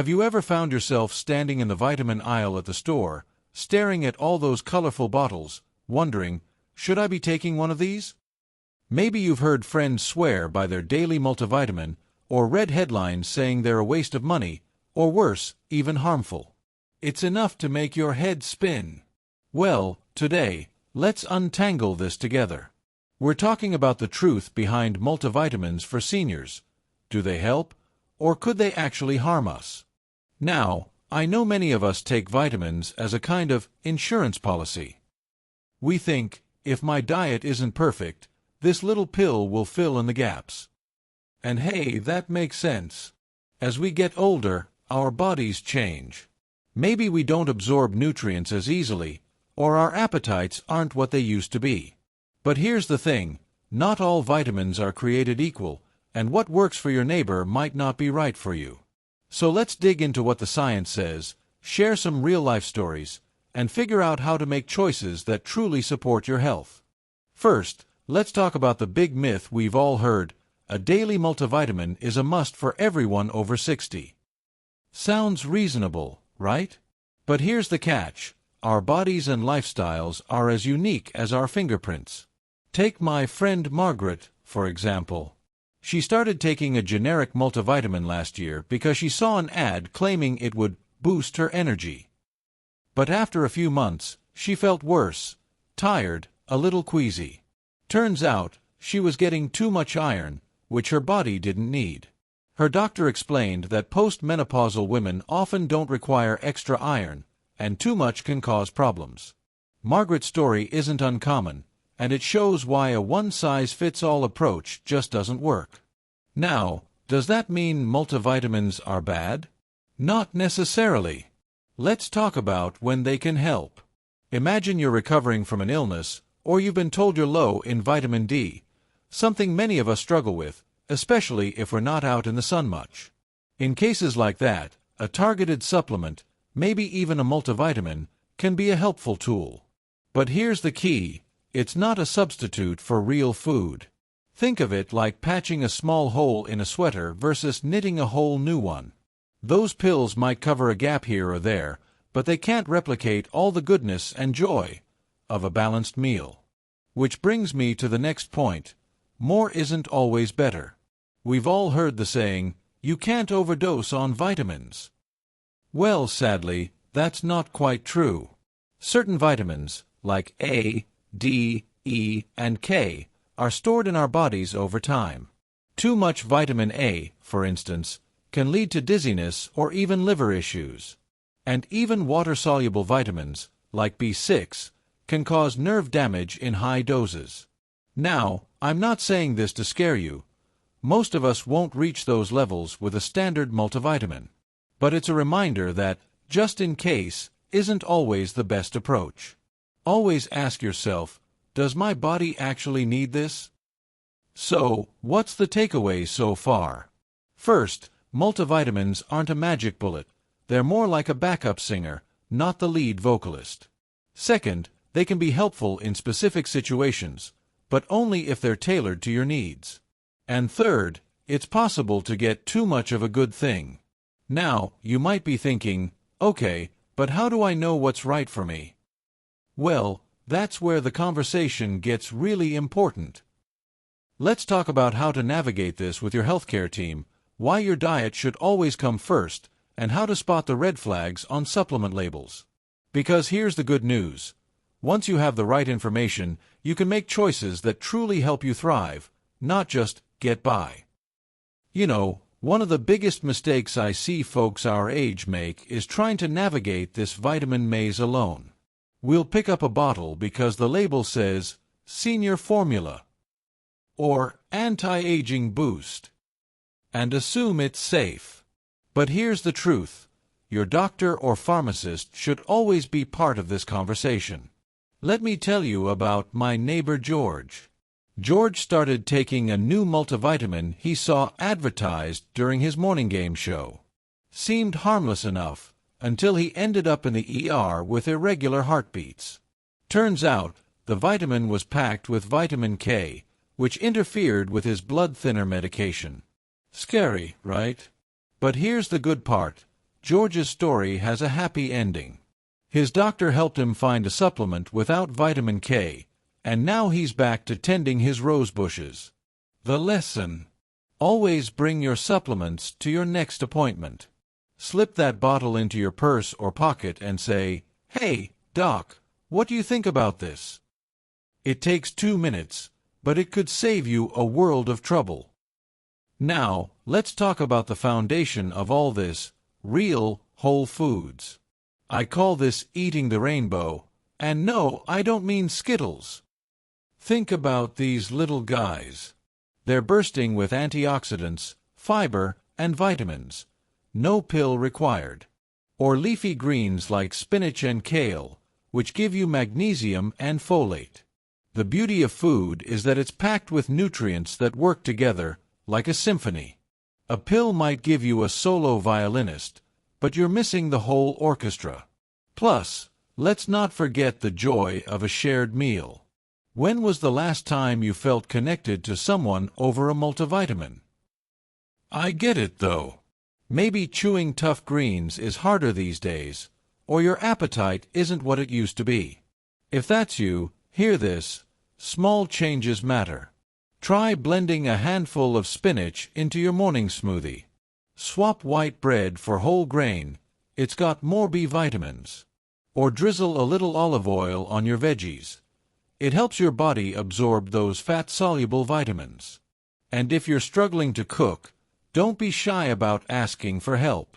Have you ever found yourself standing in the vitamin aisle at the store, staring at all those colorful bottles, wondering, should I be taking one of these? Maybe you've heard friends swear by their daily multivitamin, or read headlines saying they're a waste of money, or worse, even harmful. It's enough to make your head spin. Well, today, let's untangle this together. We're talking about the truth behind multivitamins for seniors. Do they help, or could they actually harm us? Now, I know many of us take vitamins as a kind of insurance policy. We think, if my diet isn't perfect, this little pill will fill in the gaps. And hey, that makes sense. As we get older, our bodies change. Maybe we don't absorb nutrients as easily, or our appetites aren't what they used to be. But here's the thing, not all vitamins are created equal, and what works for your neighbor might not be right for you. So let's dig into what the science says, share some real-life stories, and figure out how to make choices that truly support your health. First, let's talk about the big myth we've all heard: a daily multivitamin is a must for everyone over 60. Sounds reasonable, right? But here's the catch: our bodies and lifestyles are as unique as our fingerprints. Take my friend Margaret, for example. She started taking a generic multivitamin last year because she saw an ad claiming it would boost her energy. But after a few months, she felt worse, tired, a little queasy. Turns out, she was getting too much iron, which her body didn't need. Her doctor explained that postmenopausal women often don't require extra iron, and too much can cause problems. Margaret's story isn't uncommon, and it shows why a one-size-fits-all approach just doesn't work. Now, does that mean multivitamins are bad? Not necessarily. Let's talk about when they can help. Imagine you're recovering from an illness, or you've been told you're low in vitamin D, something many of us struggle with, especially if we're not out in the sun much. In cases like that, a targeted supplement, maybe even a multivitamin, can be a helpful tool. But here's the key: it's not a substitute for real food. Think of it like patching a small hole in a sweater versus knitting a whole new one. Those pills might cover a gap here or there, but they can't replicate all the goodness and joy of a balanced meal. Which brings me to the next point: more isn't always better. We've all heard the saying, you can't overdose on vitamins. Well, sadly, that's not quite true. Certain vitamins, like A, D, E, and K, are stored in our bodies over time. Too much vitamin A, for instance, can lead to dizziness or even liver issues. And even water-soluble vitamins, like B6, can cause nerve damage in high doses. Now, I'm not saying this to scare you. Most of us won't reach those levels with a standard multivitamin. But it's a reminder that, just in case, isn't always the best approach. Always ask yourself, does my body actually need this? So, what's the takeaway so far? First, multivitamins aren't a magic bullet. They're more like a backup singer, not the lead vocalist. Second, they can be helpful in specific situations, but only if they're tailored to your needs. And third, it's possible to get too much of a good thing. Now, you might be thinking, okay, but how do I know what's right for me? Well, that's where the conversation gets really important. Let's talk about how to navigate this with your healthcare team, why your diet should always come first, and how to spot the red flags on supplement labels. Because here's the good news. Once you have the right information, you can make choices that truly help you thrive, not just get by. You know, one of the biggest mistakes I see folks our age make is trying to navigate this vitamin maze alone. We'll pick up a bottle because the label says, Senior Formula, or Anti-Aging Boost, and assume it's safe. But here's the truth. Your doctor or pharmacist should always be part of this conversation. Let me tell you about my neighbor George. George started taking a new multivitamin he saw advertised during his morning game show. Seemed harmless enough, until he ended up in the ER with irregular heartbeats. Turns out, the vitamin was packed with vitamin K, which interfered with his blood thinner medication. Scary, right? But here's the good part. George's story has a happy ending. His doctor helped him find a supplement without vitamin K, and now he's back to tending his rose bushes. The lesson: always bring your supplements to your next appointment. Slip that bottle into your purse or pocket and say, "Hey, Doc, what do you think about this?" It takes 2 minutes, but it could save you a world of trouble. Now, let's talk about the foundation of all this: real, whole foods. I call this eating the rainbow, and no, I don't mean Skittles. Think about these little guys. They're bursting with antioxidants, fiber, and vitamins. No pill required. Or leafy greens like spinach and kale, which give you magnesium and folate. The beauty of food is that it's packed with nutrients that work together, like a symphony. A pill might give you a solo violinist, but you're missing the whole orchestra. Plus, let's not forget the joy of a shared meal. When was the last time you felt connected to someone over a multivitamin? I get it, though. Maybe chewing tough greens is harder these days, or your appetite isn't what it used to be. If that's you, hear this: small changes matter. Try blending a handful of spinach into your morning smoothie. Swap white bread for whole grain, it's got more B vitamins. Or drizzle a little olive oil on your veggies. It helps your body absorb those fat-soluble vitamins. And if you're struggling to cook, don't be shy about asking for help.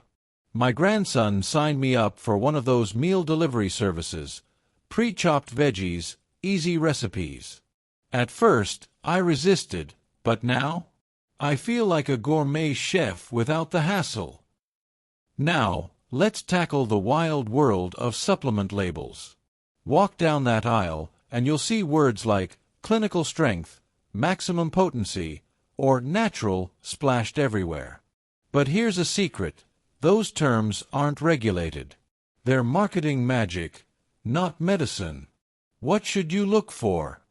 My grandson signed me up for one of those meal delivery services, pre-chopped veggies, easy recipes. At first, I resisted, but now, I feel like a gourmet chef without the hassle. Now, let's tackle the wild world of supplement labels. Walk down that aisle, and you'll see words like clinical strength, maximum potency, or natural splashed everywhere. But here's a secret: those terms aren't regulated. They're marketing magic, not medicine. What should you look for?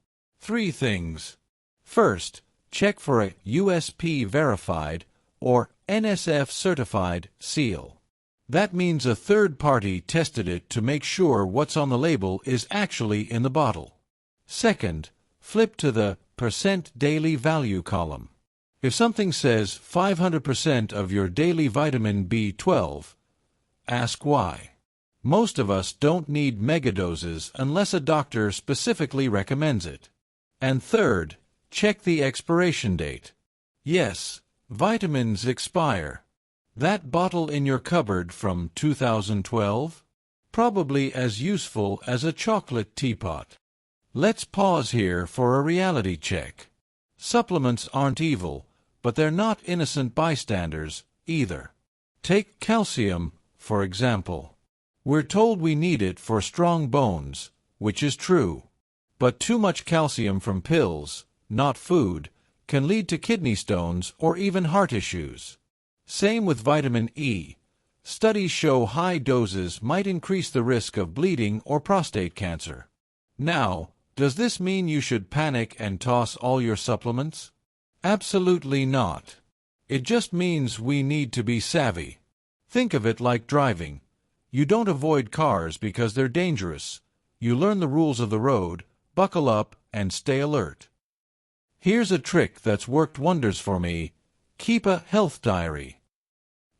3 things. First, check for a USP verified or NSF certified seal. That means a third party tested it to make sure what's on the label is actually in the bottle. Second, flip to the % daily value column. If something says 500% of your daily vitamin B12, ask why. Most of us don't need megadoses unless a doctor specifically recommends it. And third, check the expiration date. Yes, vitamins expire. That bottle in your cupboard from 2012? Probably as useful as a chocolate teapot. Let's pause here for a reality check. Supplements aren't evil, but they're not innocent bystanders either. Take calcium, for example. We're told we need it for strong bones, which is true. But too much calcium from pills, not food, can lead to kidney stones or even heart issues. Same with vitamin E. Studies show high doses might increase the risk of bleeding or prostate cancer. Now, does this mean you should panic and toss all your supplements? Absolutely not. It just means we need to be savvy. Think of it like driving. You don't avoid cars because they're dangerous. You learn the rules of the road, buckle up, and stay alert. Here's a trick that's worked wonders for me. Keep a health diary.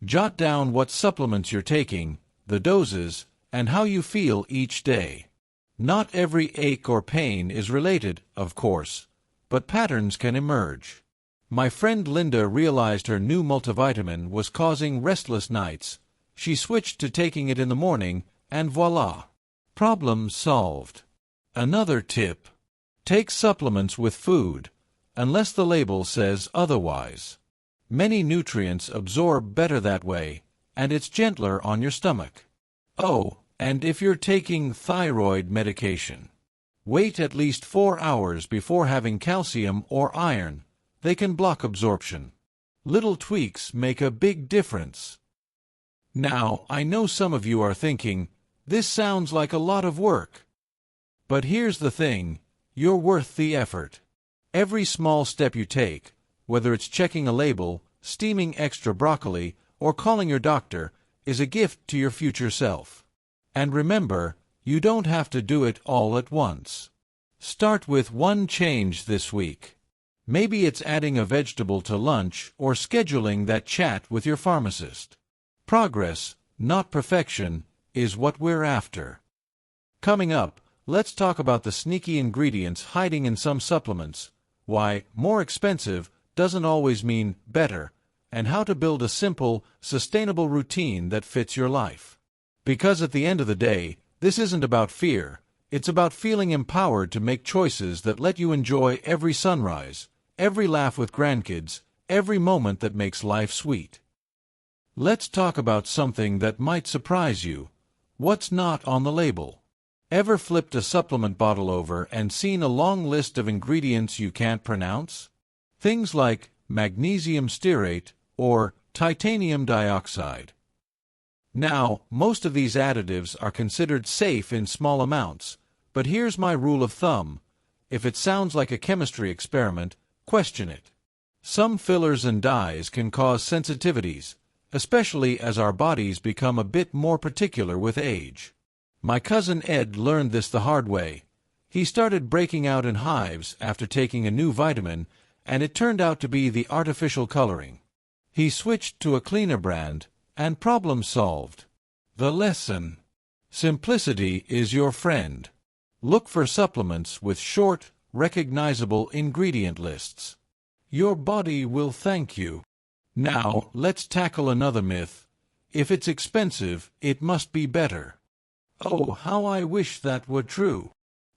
Jot down what supplements you're taking, the doses, and how you feel each day. Not every ache or pain is related, of course, but patterns can emerge. My friend Linda realized her new multivitamin was causing restless nights. She switched to taking it in the morning, and voila! Problem solved. Another tip: take supplements with food, unless the label says otherwise. Many nutrients absorb better that way, and it's gentler on your stomach. Oh, and if you're taking thyroid medication, wait at least 4 hours before having calcium or iron. They can block absorption. Little tweaks make a big difference. Now, I know some of you are thinking, this sounds like a lot of work. But here's the thing, you're worth the effort. Every small step you take, whether it's checking a label, steaming extra broccoli, or calling your doctor, is a gift to your future self. And remember, you don't have to do it all at once. Start with one change this week. Maybe it's adding a vegetable to lunch or scheduling that chat with your pharmacist. Progress, not perfection, is what we're after. Coming up, let's talk about the sneaky ingredients hiding in some supplements, why more expensive doesn't always mean better, and how to build a simple, sustainable routine that fits your life. Because at the end of the day, this isn't about fear, it's about feeling empowered to make choices that let you enjoy every sunrise, every laugh with grandkids, every moment that makes life sweet. Let's talk about something that might surprise you. What's not on the label? Ever flipped a supplement bottle over and seen a long list of ingredients you can't pronounce? Things like magnesium stearate or titanium dioxide. Now, most of these additives are considered safe in small amounts, but here's my rule of thumb. If it sounds like a chemistry experiment, question it. Some fillers and dyes can cause sensitivities, especially as our bodies become a bit more particular with age. My cousin Ed learned this the hard way. He started breaking out in hives after taking a new vitamin, and it turned out to be the artificial coloring. He switched to a cleaner brand, and problem solved. The lesson: simplicity is your friend. Look for supplements with short, recognizable ingredient lists. Your body will thank you. Now, let's tackle another myth. If it's expensive, it must be better. Oh, how I wish that were true.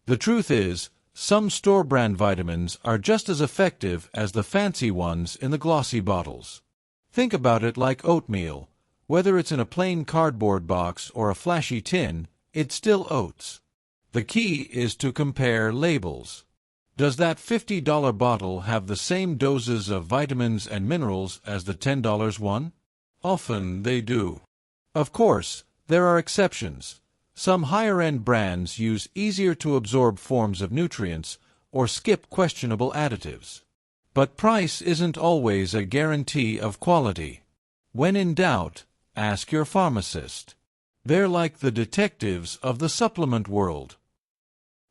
The truth is, some store-brand vitamins are just as effective as the fancy ones in the glossy bottles. Think about it like oatmeal. Whether it's in a plain cardboard box or a flashy tin, it's still oats. The key is to compare labels. Does that $50 bottle have the same doses of vitamins and minerals as the $10 one? Often they do. Of course, there are exceptions. Some higher-end brands use easier-to-absorb forms of nutrients or skip questionable additives. But price isn't always a guarantee of quality. When in doubt, ask your pharmacist. They're like the detectives of the supplement world.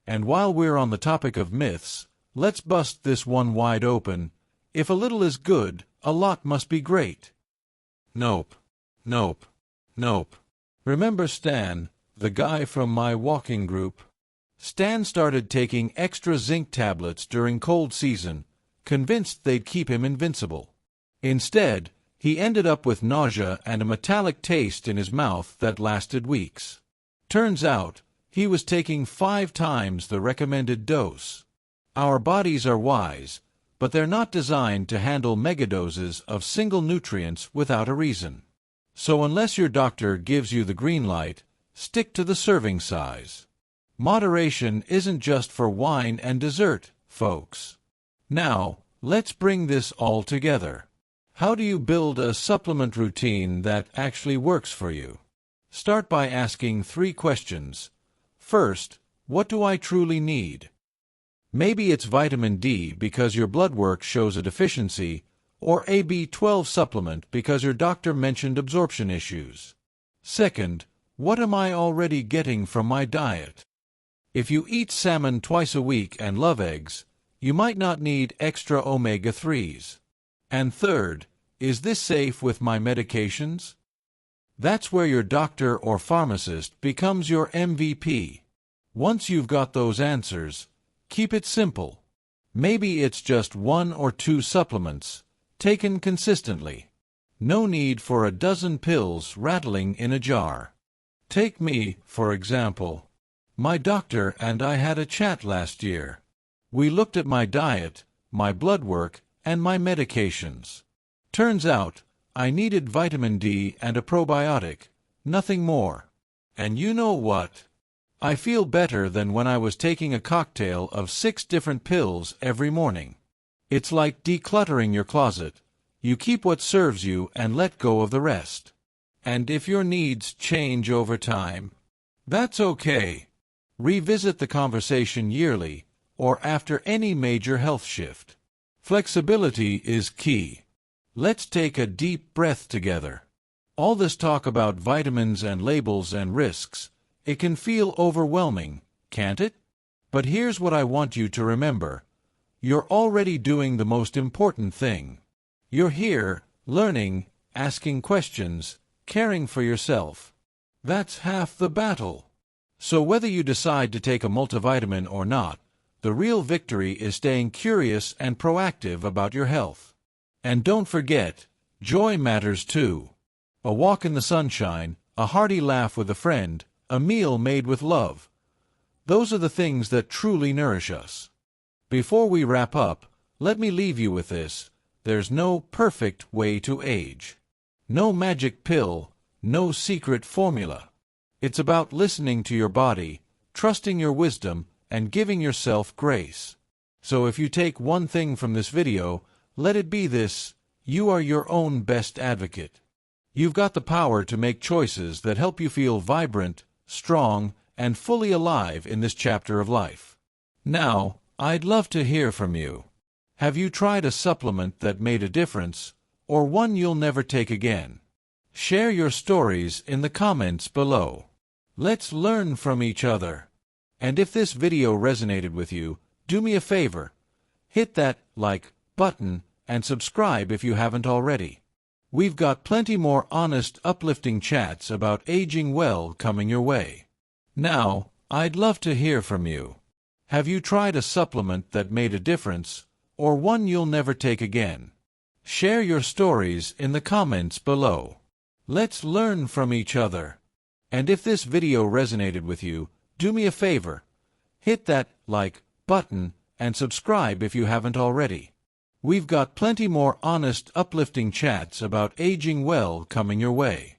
And while we're on the topic of myths, let's bust this one wide open. If a little is good, a lot must be great. Nope. Nope. Nope. Remember Stan, the guy from my walking group? Stan started taking extra zinc tablets during cold season, convinced they'd keep him invincible. Instead, he ended up with nausea and a metallic taste in his mouth that lasted weeks. Turns out, he was taking 5 times the recommended dose. Our bodies are wise, but they're not designed to handle megadoses of single nutrients without a reason. So unless your doctor gives you the green light, stick to the serving size. Moderation isn't just for wine and dessert, folks. Now, let's bring this all together. How do you build a supplement routine that actually works for you? Start by asking 3 questions. First, what do I truly need? Maybe it's vitamin D because your blood work shows a deficiency, or a B12 supplement because your doctor mentioned absorption issues. Second, what am I already getting from my diet? If you eat salmon twice a week and love eggs, you might not need extra omega-3s. And third, is this safe with my medications? That's where your doctor or pharmacist becomes your MVP. Once you've got those answers, keep it simple. Maybe it's just 1 or 2 supplements, taken consistently. No need for a dozen pills rattling in a jar. Take me, for example. My doctor and I had a chat last year. We looked at my diet, my blood work, and my medications. Turns out, I needed vitamin D and a probiotic, nothing more. And you know what? I feel better than when I was taking a cocktail of 6 different pills every morning. It's like decluttering your closet. You keep what serves you and let go of the rest. And if your needs change over time, that's okay. Revisit the conversation yearly or after any major health shift. Flexibility is key. Let's take a deep breath together. All this talk about vitamins and labels and risks, it can feel overwhelming, can't it? But here's what I want you to remember. You're already doing the most important thing. You're here, learning, asking questions, caring for yourself. That's half the battle. So whether you decide to take a multivitamin or not, the real victory is staying curious and proactive about your health. And don't forget, joy matters too. A walk in the sunshine, a hearty laugh with a friend, a meal made with love. Those are the things that truly nourish us. Before we wrap up, let me leave you with this. There's no perfect way to age. No magic pill, no secret formula. It's about listening to your body, trusting your wisdom, and giving yourself grace. So if you take one thing from this video, let it be this: you are your own best advocate. You've got the power to make choices that help you feel vibrant, strong, and fully alive in this chapter of life. Now, I'd love to hear from you. Have you tried a supplement that made a difference, or one you'll never take again? Share your stories in the comments below. Let's learn from each other. And if this video resonated with you, do me a favor. Hit that like button and subscribe if you haven't already. We've got plenty more honest, uplifting chats about aging well coming your way. Now, I'd love to hear from you. Have you tried a supplement that made a difference, or one you'll never take again? Share your stories in the comments below. Let's learn from each other. And if this video resonated with you, do me a favor. Hit that like button and subscribe if you haven't already. We've got plenty more honest, uplifting chats about aging well coming your way.